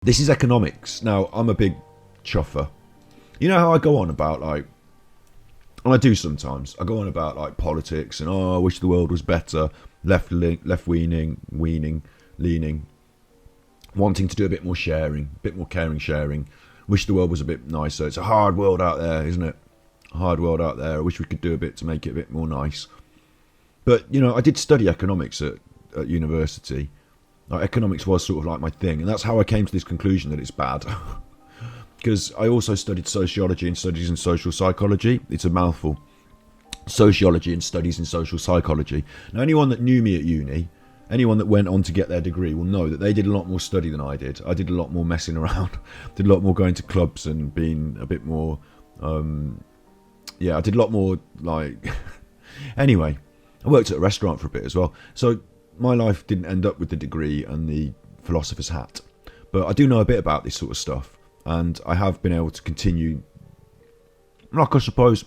This is economics. Now, I'm a big chuffer. You know how I go on about, like, and I do sometimes, I go on about, like, politics and, I wish the world was better, left-leaning, leaning, wanting to do a bit more sharing, a bit more caring sharing, wish the world was a bit nicer. It's a hard world out there, isn't it? A hard world out there. I wish we could do a bit to make it a bit more nice. But, you know, I did study economics at university. Like, economics was sort of like my thing, and that's how I came to this conclusion that it's bad. Because I also studied sociology and studies in social psychology. It's a mouthful. Sociology and studies in social psychology. Now, anyone that knew me at uni, anyone that went on to get their degree will know that they did a lot more study than I did. I did a lot more messing around, did a lot more going to clubs and being a bit more, I did a lot more, like, anyway, I worked at a restaurant for a bit as well. So my life didn't end up with the degree and the philosopher's hat. But I do know a bit about this sort of stuff. And I have been able to continue, like I suppose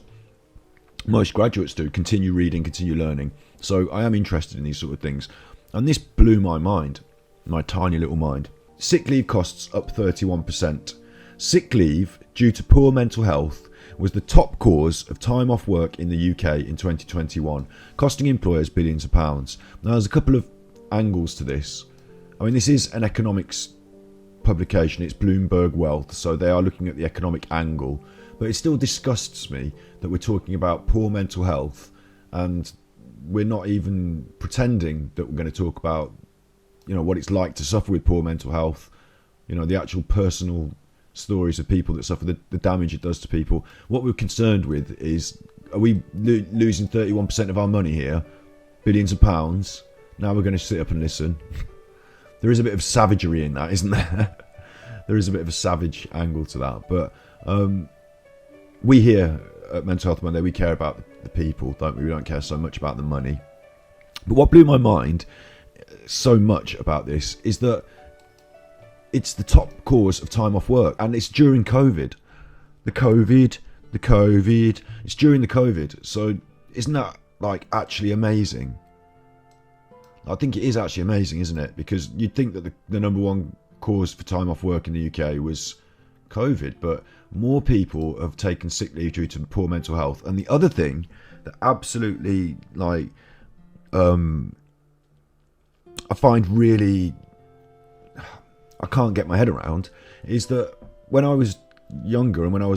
most graduates do, continue reading, continue learning. So I am interested in these sort of things. And this blew my mind, my tiny little mind. Sick leave costs up 31%. Sick leave, due to poor mental health, was the top cause of time off work in the UK in 2021, costing employers billions of pounds. Now, there's a couple of angles to this. I mean, this is an economics publication. It's Bloomberg Wealth, so they are looking at the economic angle. But it still disgusts me that we're talking about poor mental health and we're not even pretending that we're going to talk about, you know, what it's like to suffer with poor mental health, you know, the actual personal stories of people that suffer, the damage it does to people. What we're concerned with is, are we losing 31% of our money here, billions of pounds? Now we're going to sit up and listen. There is a bit of savagery in that, isn't there? There is a bit of a savage angle to that. But we here at Mental Health Monday, we care about the people, don't we? We don't care so much about the money. But what blew my mind so much about this is that it's the top cause of time off work, and it's during COVID. The COVID. It's during the COVID. So isn't that, like, actually amazing? I think it is actually amazing, isn't it? Because you'd think that the number one cause for time off work in the UK was COVID, but more people have taken sick leave due to poor mental health. And the other thing that absolutely, like, I find really, I can't get my head around, is that when I was younger and when I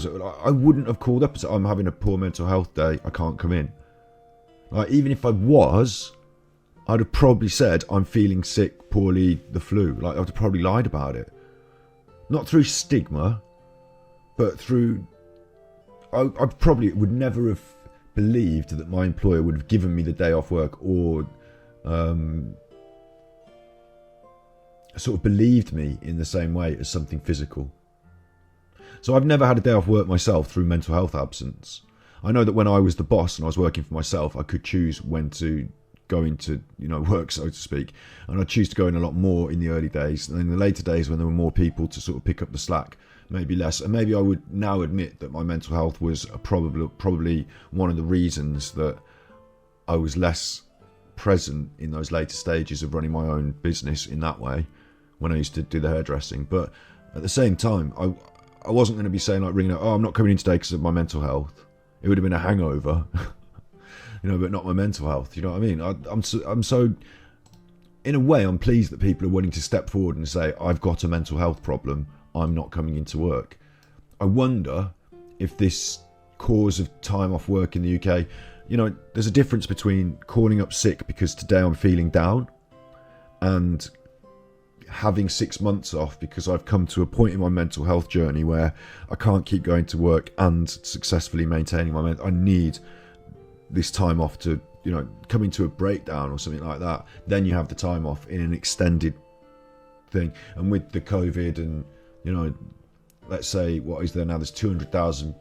wouldn't have called up and said, I'm having a poor mental health day, I can't come in. Like, even if I was, I'd have probably said, I'm feeling sick, poorly, the flu. Like, I'd have probably lied about it. Not through stigma, but through, I probably would never have believed that my employer would have given me the day off work, or sort of believed me in the same way as something physical. So I've never had a day off work myself through mental health absence. I know that when I was the boss and I was working for myself, I could choose when to go into, you know, work, so to speak, and I choose to go in a lot more in the early days, and in the later days when there were more people to sort of pick up the slack, maybe less. And maybe I would now admit that my mental health was probably one of the reasons that I was less present in those later stages of running my own business in that way, when I used to do the hairdressing. But at the same time, I wasn't going to be saying, like, ringing out, I'm not coming in today because of my mental health. It would have been a hangover. You know, but not my mental health. You know what I mean? I'm so, in a way, I'm pleased that people are willing to step forward and say, I've got a mental health problem, I'm not coming into work. I wonder if this cause of time off work in the UK, you know, there's a difference between calling up sick because today I'm feeling down, and having 6 months off because I've come to a point in my mental health journey where I can't keep going to work and successfully maintaining my mental. I need this time off to, you know, come into a breakdown or something like that. Then you have the time off in an extended thing. And with the COVID and, you know, let's say, what is there now? There's 200,000,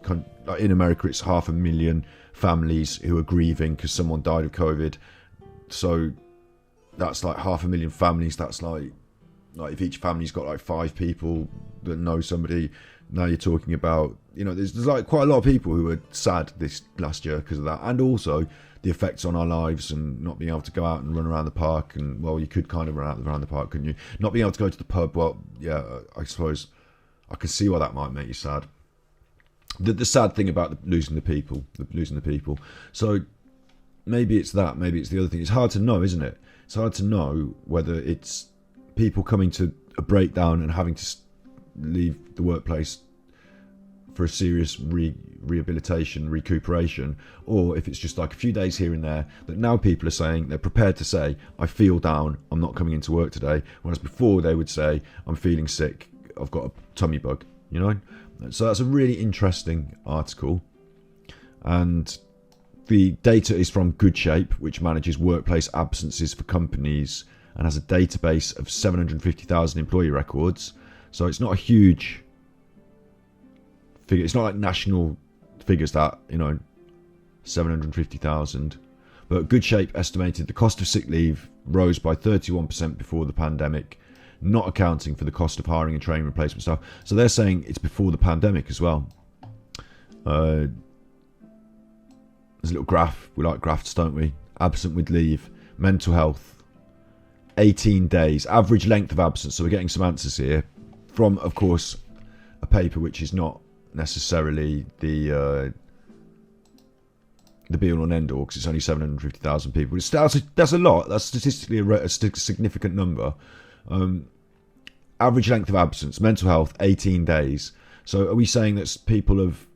like in America, it's 500,000 families who are grieving because someone died of COVID. So that's like 500,000 families. That's like if each family's got like 5 people that know somebody, now you're talking about, there's like quite a lot of people who were sad this last year because of that, and also the effects on our lives and not being able to go out and run around the park. And well, you could kind of run around the park, couldn't you? Not being able to go to the pub. Well, yeah, I suppose I can see why that might make you sad. The sad thing about losing the people. So maybe it's that. Maybe it's the other thing. It's hard to know, isn't it? It's hard to know whether it's people coming to a breakdown and having to leave the workplace for a serious rehabilitation, recuperation, or if it's just like a few days here and there that now people are saying, they're prepared to say, I feel down, I'm not coming into work today, whereas before they would say, I'm feeling sick, I've got a tummy bug, So that's a really interesting article, and the data is from GoodShape, which manages workplace absences for companies and has a database of 750,000 employee records. So it's not a huge figure. It's not like national figures that, 750,000. But GoodShape estimated the cost of sick leave rose by 31% before the pandemic, not accounting for the cost of hiring and training replacement staff. So they're saying it's before the pandemic as well. There's a little graph. We like graphs, don't we? Absent with leave, mental health, 18 days, average length of absence. So we're getting some answers here from, of course, a paper which is not necessarily the be-all and end-all, because it's only 750,000 people. That's a lot. That's statistically a significant number. Average length of absence, mental health, 18 days. So are we saying that people have,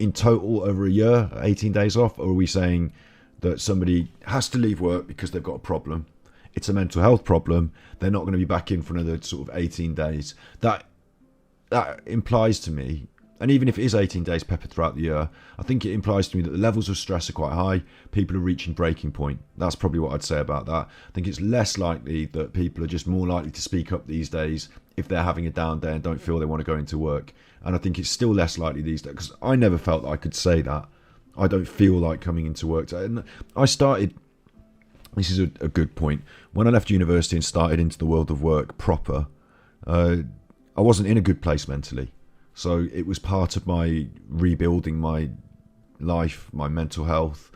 in total, over a year, 18 days off? Or are we saying that somebody has to leave work because they've got a problem? It's a mental health problem. They're not going to be back in for another sort of 18 days. That implies to me, and even if it is 18 days peppered throughout the year, I think it implies to me that the levels of stress are quite high. People are reaching breaking point. That's probably what I'd say about that. I think it's less likely that people are just more likely to speak up these days if they're having a down day and don't feel they want to go into work. And I think it's still less likely these days, because I never felt that I could say that. I don't feel like coming into work. And I started, this is a good point, when I left university and started into the world of work proper, I wasn't in a good place mentally. So it was part of my rebuilding my life, my mental health,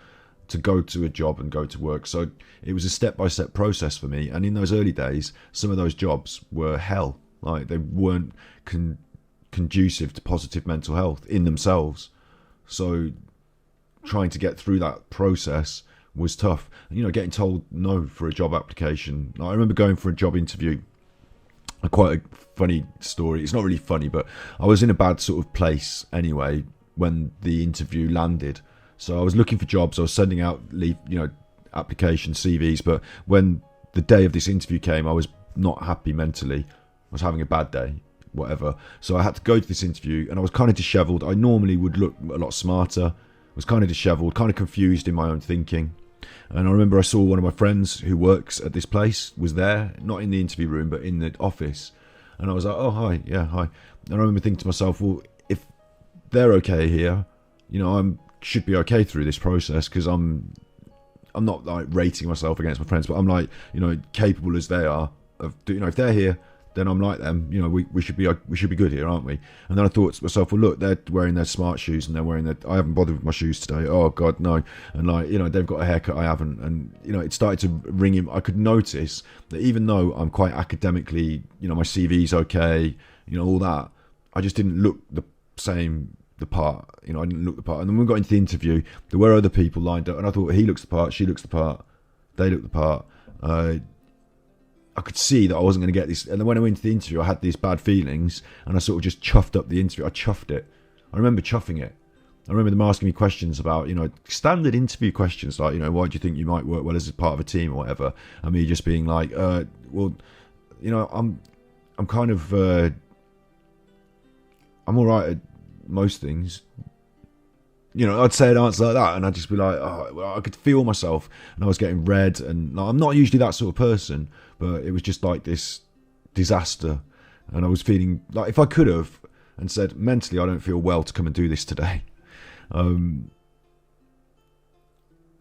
to go to a job and go to work. So it was a step-by-step process for me. And in those early days, some of those jobs were hell. Like, they weren't conducive to positive mental health in themselves. So trying to get through that process was tough. Getting told no for a job application. I remember going for a job interview. Quite a funny story. It's not really funny, but I was in a bad sort of place anyway when the interview landed. So I was looking for jobs. I was sending out application CVs. But when the day of this interview came, I was not happy mentally. I was having a bad day, whatever. So I had to go to this interview, and I was kind of dishevelled. I normally would look a lot smarter. I was kind of dishevelled, kind of confused in my own thinking. And I remember I saw one of my friends who works at this place was there, not in the interview room, but in the office. And I was like, oh, hi. Yeah, hi. And I remember thinking to myself, well, if they're okay here, I should be okay through this process, because I'm not like rating myself against my friends, but I'm like, capable as they are of, if they're here, then I'm like them. We should be good here, aren't we? And then I thought to myself, well, look, they're wearing their smart shoes and they're wearing their. I haven't bothered with my shoes today. Oh God, no. And they've got a haircut, I haven't. And it started to ring him. I could notice that even though I'm quite academically, my CV's okay, all that, I just didn't look the part. I didn't look the part. And then when we got into the interview, there were other people lined up, and I thought, he looks the part, she looks the part, they look the part. I could see that I wasn't going to get this. And then when I went to the interview, I had these bad feelings, and I sort of just chuffed up the interview. I chuffed it. I remember chuffing it. I remember them asking me questions about, standard interview questions like, why do you think you might work well as a part of a team or whatever? And me just being like, well, I'm kind of, I'm all right at most things. I'd say an answer like that, and I'd just be like, oh, well, I could feel myself, and I was getting red, and I'm not usually that sort of person, but it was just like this disaster, and I was feeling like if I could have and said, mentally, I don't feel well to come and do this today. In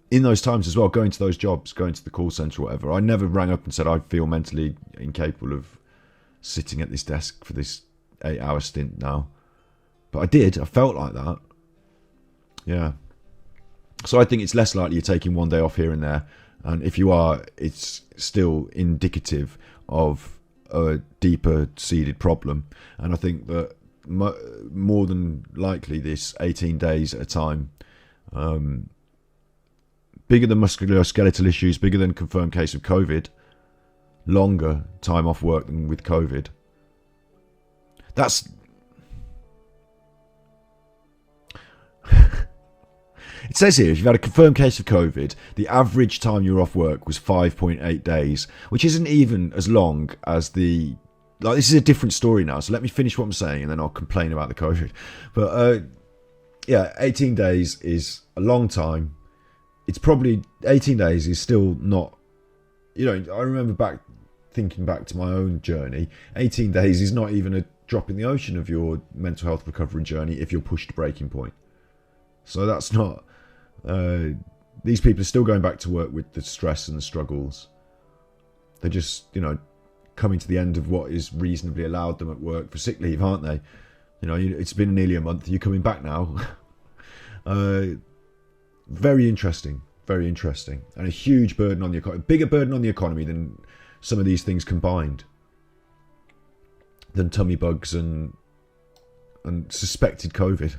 those times as well, going to those jobs, going to the call centre or whatever, I never rang up and said I feel mentally incapable of sitting at this desk for this 8-hour stint now. But I felt like that. Yeah. So I think it's less likely you're taking one day off here and there. And if you are, it's still indicative of a deeper seated problem. And I think that more than likely this 18 days at a time, bigger than musculoskeletal issues, bigger than confirmed case of COVID, longer time off work than with COVID. That's... It says here, if you've had a confirmed case of COVID, the average time you were off work was 5.8 days, which isn't even as long as the... Like, this is a different story now, so let me finish what I'm saying and then I'll complain about the COVID. But, yeah, 18 days is a long time. It's probably... 18 days is still not... You know, I remember thinking back to my own journey, 18 days is not even a drop in the ocean of your mental health recovery journey if you're pushed to breaking point. So that's not... these people are still going back to work with the stress and the struggles. They're just, you know, coming to the end of what is reasonably allowed them at work for sick leave, aren't they? You know, it's been nearly a month. You're coming back now. Very interesting. Very interesting. And a huge burden on the economy. Bigger burden on the economy than some of these things combined. Than tummy bugs and suspected COVID.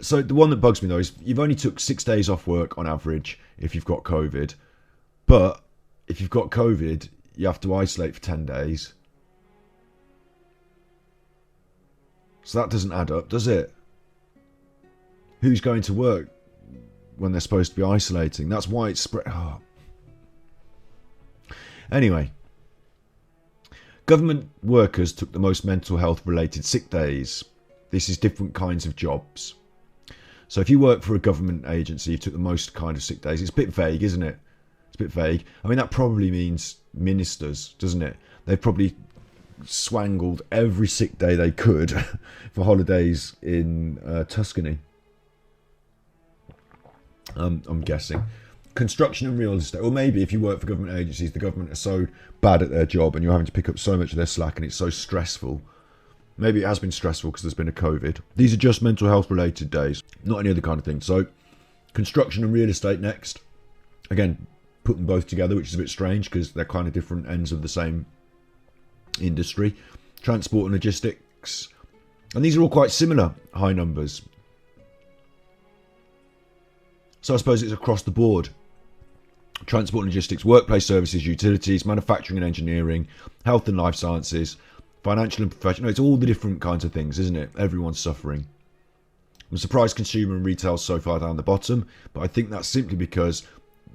So the one that bugs me though is you've only took 6 days off work on average if you've got COVID. But if you've got COVID, you have to isolate for 10 days. So that doesn't add up, does it? Who's going to work when they're supposed to be isolating? That's why it's spread. Oh. Anyway. Government workers took the most mental health related sick days. This is different kinds of jobs. So if you work for a government agency, you took the most kind of sick days. It's a bit vague, isn't it? It's a bit vague. I mean, that probably means ministers, doesn't it? They've probably swangled every sick day they could for holidays in Tuscany. I'm guessing. Construction and real estate. Or maybe if you work for government agencies, the government are so bad at their job and you're having to pick up so much of their slack and it's so stressful. Maybe it has been stressful because there's been a COVID. These are just mental health related days, not any other kind of thing. So construction and real estate next. Again, put them both together, which is a bit strange because they're kind of different ends of the same industry. Transport and logistics. And these are all quite similar high numbers. So I suppose it's across the board. Transport and logistics, workplace services, utilities, manufacturing and engineering, health and life sciences, financial and professional. It's all the different kinds of things, isn't it? Everyone's suffering. I'm surprised consumer and retail's so far down the bottom, but I think that's simply because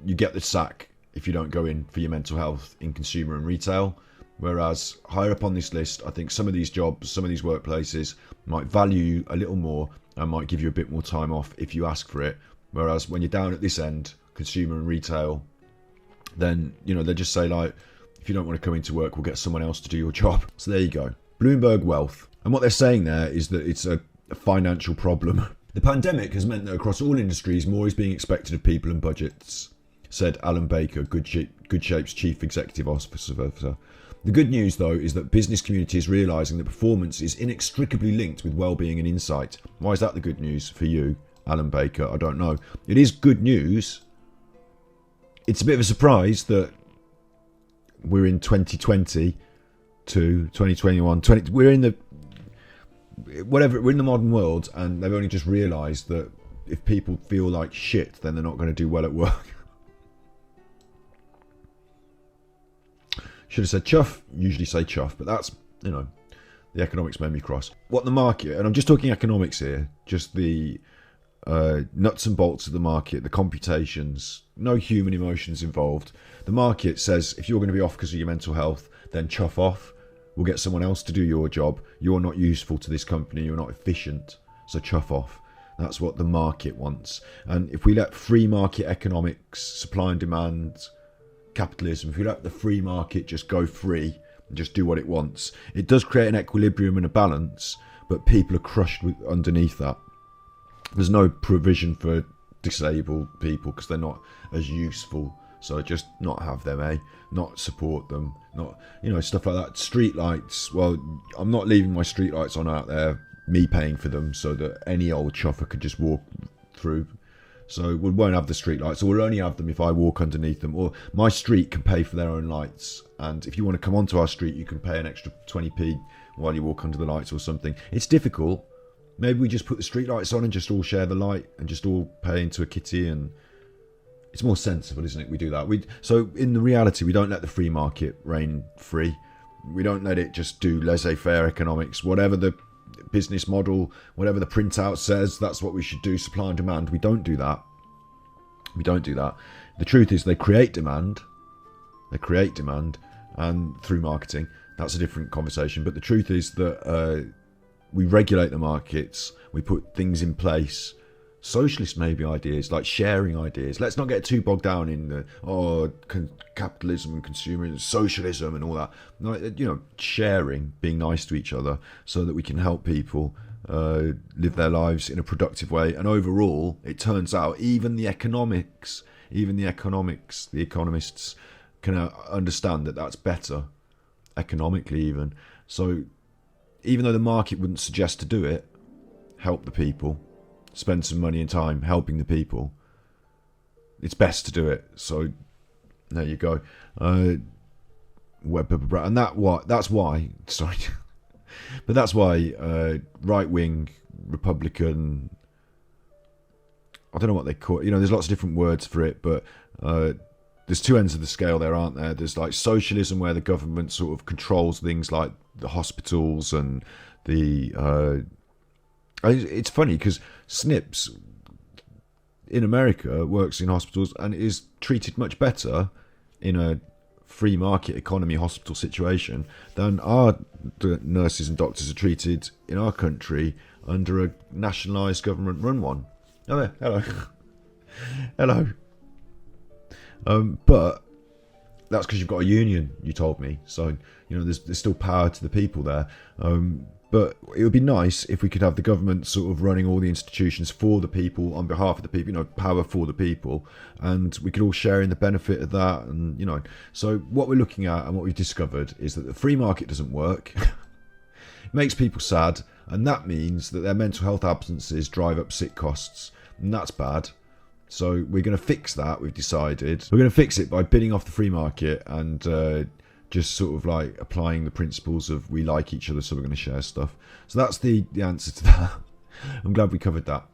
you get the sack if you don't go in for your mental health in consumer and retail. Whereas higher up on this list, I think some of these jobs, some of these workplaces might value you a little more and might give you a bit more time off if you ask for it. Whereas when you're down at this end, consumer and retail, then, you know, they just say like, if you don't want to come into work, we'll get someone else to do your job. So there you go. Bloomberg Wealth. And what they're saying there is that it's a financial problem. The pandemic has meant that across all industries, more is being expected of people and budgets, said Alan Baker, GoodShape's Chief Executive Officer. The good news, though, is that the business community is realising that performance is inextricably linked with well-being and insight. Why is that the good news for you, Alan Baker? I don't know. It is good news. It's a bit of a surprise that we're in 2020 to 2021. We're in the modern world, and they've only just realised that if people feel like shit, then they're not going to do well at work. Should have said chuff. Usually say chuff, but that's, you know, the economics made me cross. What the market, and I'm just talking economics here, just the nuts and bolts of the market, the computations, no human emotions involved. The market says if you're going to be off because of your mental health, then chuff off. We'll get someone else to do your job. You're not useful to this company. You're not efficient. So chuff off. That's what the market wants. And if we let free market economics, supply and demand, capitalism, if we let the free market just go free and just do what it wants, it does create an equilibrium and a balance, but people are crushed underneath that. There's no provision for disabled people because they're not as useful So just not have them, not support them, not, you know, stuff like that. Street lights, well, I'm not leaving my street lights on out there, me paying for them, so that any old chuffer could just walk through. So we won't have the street lights, or we'll only have them if I walk underneath them. Or my street can pay for their own lights, and if you want to come onto our street, you can pay an extra 20p while you walk under the lights or something. It's difficult. Maybe we just put the street lights on and just all share the light and just all pay into a kitty, and it's more sensible, isn't it? We do that. So in the reality, we don't let the free market reign free. We don't let it just do laissez-faire economics. Whatever the business model, whatever the printout says, that's what we should do, supply and demand. We don't do that. We don't do that. The truth is they create demand. They create demand, and through marketing, that's a different conversation. But the truth is that we regulate the markets. We put things in place. Socialist maybe ideas, like sharing ideas. Let's not get too bogged down in the capitalism and consumerism, socialism and all that. No, you know, sharing, being nice to each other, so that we can help people live their lives in a productive way. And overall, it turns out even the economists can understand that that's better economically even. So even though the market wouldn't suggest to do it, help the people. Spend some money and time helping the people. It's best to do it. So there you go. And that's why. Sorry, but that's why right-wing Republican. I don't know what they call it. You know, there's lots of different words for it, but there's two ends of the scale there, aren't there? There's like socialism, where the government sort of controls things like the hospitals and the. It's funny because Snips in America works in hospitals and is treated much better in a free market economy hospital situation than our nurses and doctors are treated in our country under a nationalised government run one. Oh, there, hello. Hello. But that's because you've got a union, you told me. So, you know, there's still power to the people there. But it would be nice if we could have the government sort of running all the institutions for the people, on behalf of the people, you know, power for the people, and we could all share in the benefit of that. And, you know, so what we're looking at and what we've discovered is that the free market doesn't work. It makes people sad, and that means that their mental health absences drive up sick costs, and that's bad. So we're going to fix that, we've decided. We're going to fix it by bidding off the free market and just sort of like applying the principles of we like each other, so we're going to share stuff. So that's the answer to that. I'm glad we covered that.